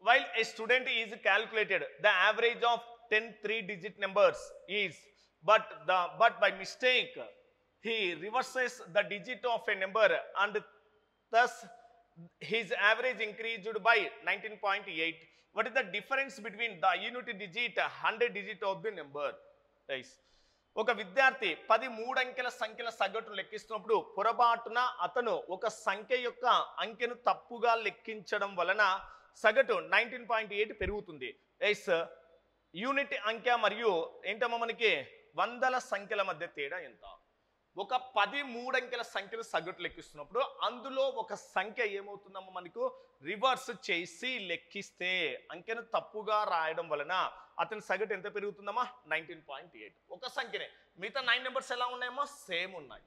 while a student is calculated the average of 10 3-digit numbers is but by mistake he reverses the digit of a number and thus his average increased by 19.8. What is the difference between the unit digit 100 digit of the number? Guys, ఒక విద్యార్థి 13 అంకెల సంఖ్యల సగటును లెక్కిస్తున్నప్పుడు పొరపాటున అతను ఒక సంఖ్య యొక్క అంకెను తప్పుగా లెక్కించడం వలన సగటు 19.8 పెరుగుతుంది. ఎస్, యూనిట్ అంకె మరియు ఏంటమ్మా మనకి వందల సంఖ్యల మధ్య తేడా ఎంత? ఒక 13 అంకెల సంఖ్యలు సగటు లెక్కిస్తున్నప్పుడు అందులో ఒక సంఖ్య ఏమవుతుందమ్మా మనకు రివర్స్ చేసి లెక్కిస్తే అంకెను తప్పుగా రాయడం వలన అతని సగటు ఎంత పెరుగుతుందమ్మా 19.8. ఒక సంఖ్యనే. మిగతా 9 నెంబర్స్ ఎలా ఉన్నాయమ్మా? సేమ్ ఉన్నాయి.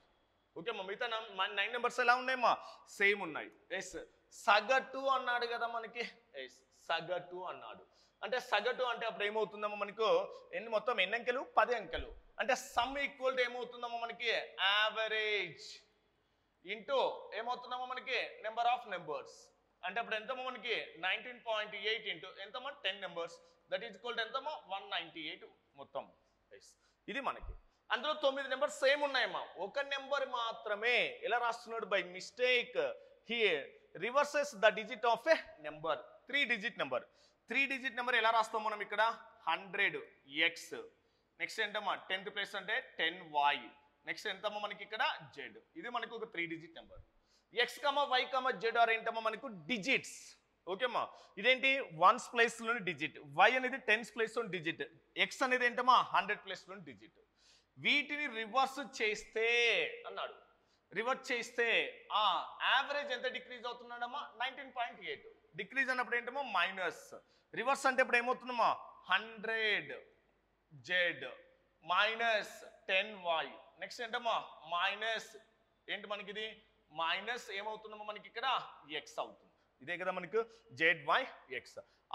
ఓకేమ్మా, మిగతా 9 నెంబర్స్ ఎలా ఉన్నాయమ్మా? సేమ్ ఉన్నాయి. ఎస్, సగటు అన్నాడు కదా మనకి. ఎస్, సగటు అన్నాడు అంటే సగటు అంటే అప్పుడు ఏమవుతుందమ్మా మనకు మొత్తం ఎన్ని అంకెలు? 10 అంకెలు. అంటే సమ్ ఈక్వల్ టు ఏమవుతుందమ్మా మనకి యావరేజ్ ఇంటూ ఏమవుతుందమ్మా మనకి నెంబర్ ఆఫ్ నెంబర్స్. అంటే అప్పుడు ఎంతమ్మా మనకి 19.8 ఇంటూ ఎంతమ్మా 10 numbers, that is equal to ఎంతమ్మా 198 మొత్తం. ఇది మనకి అందులో 9 నెంబర్స్ సేమ్ ఉన్నాయమ్మా. ఒక నెంబర్ మాత్రమే ఎలా రాస్తున్నాడు? By mistake he reverses the digit of a number. 3-digit number. 3-digit number ఎలా రాస్తాం మనం ఇక్కడ? 100x. నెక్స్ట్ ఏంటమ్మా 10th ప్లేస్ అంటే 10y. నెక్స్ట్ ఎంతమ్మా మనకి ఇక్కడ z. ఇది మనకు ఒక 3-digit number. x, y, z are ఏంటమ్మా మనకు డిజిట్స్. ఓకేమ్మా, ఇదేంటి 1's ప్లేస్ లోని డిజిట్, y అనేది 10's ప్లేస్ లోని డిజిట్, x అనేది ఏంటమ్మా 100 ప్లేస్ లోని డిజిట్. వీటిని రివర్స్ చేస్తే అన్నాడు. రివర్స్ చేస్తే యావరేజ్ ఎంత డిక్రీజ్ అవుతున్నాడమ్మా? 19.8. డిక్రీజ్ అన్నప్పుడు ఏంటమ్మా మైనస్. రివర్స్ అంటే ఇప్పుడు ఏమవుతుందమ్మా 100z మైనస్ 10y. నెక్స్ట్ ఏంటమ్మా మైనస్ ఏంటి మనకి ఇది మైనస్ ఏమవుతుందమ్మా మనకి ఇక్కడ x అవుతుంది. ఇదే కదా మనకు ZYX.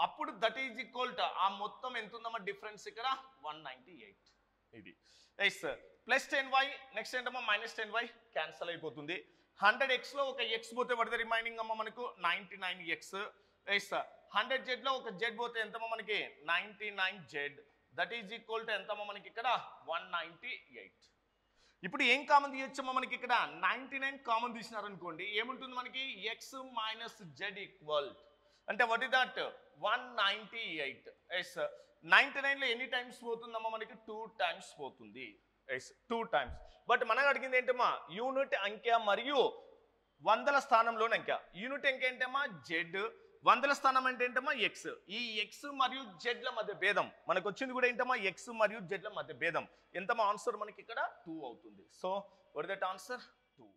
అప్పుడు దట్ ఈజ్ ఈక్వల్ టు ఆ మొత్తం ఎంత ఉందమ్మా డిఫరెన్స్ ఇక్కడ 198. ఇది ఎస్ ప్లస్ 10y. నెక్స్ట్ ఏంటమ్మా మైనస్ 10y క్యాన్సల్ అయిపోతుంది. 100x లో ఒక x పోతే పడితే రిమైనింగ్ అమ్మా మనకు 99x. ఎస్ 100z లో ఒక z పోతే ఎంతమ్మా మనకి 99z. That is equal to ఎంతమ్మా మనకి ఇక్కడ 198. ఇప్పుడు ఏం కామన్ తీయొచ్చమ్మా మనకి ఇక్కడ 99 కామన్ తీసినారనుకోండి ఏముంటుంది మనకి x మైనస్ z ఈక్వల్ అంటే వాట్ ఇస్ దట్ 198. ఎస్ 99 లో ఎన్ని టైమ్స్ పోతుందమ్మా మనకి 2 టైమ్స్ పోతుంది. Yes 2 times. బట్ మనకు అడిగింది ఏంటమ్మా యూనిట్ అంకె మరియు వందల స్థానంలోని అంకె. యూనిట్ అంకె ఏంటమ్మా z, వందల స్థానం అంటే ఏంటమ్మా x. ఈ x మరియు z ల మధ్య భేదం మనకు వచ్చింది కూడా ఏంటమ్మా x మరియు z ల మధ్య భేదం. ఎంతమ్మా ఆన్సర్ మనకి ఇక్కడ 2 అవుతుంది. So what is that answer 2.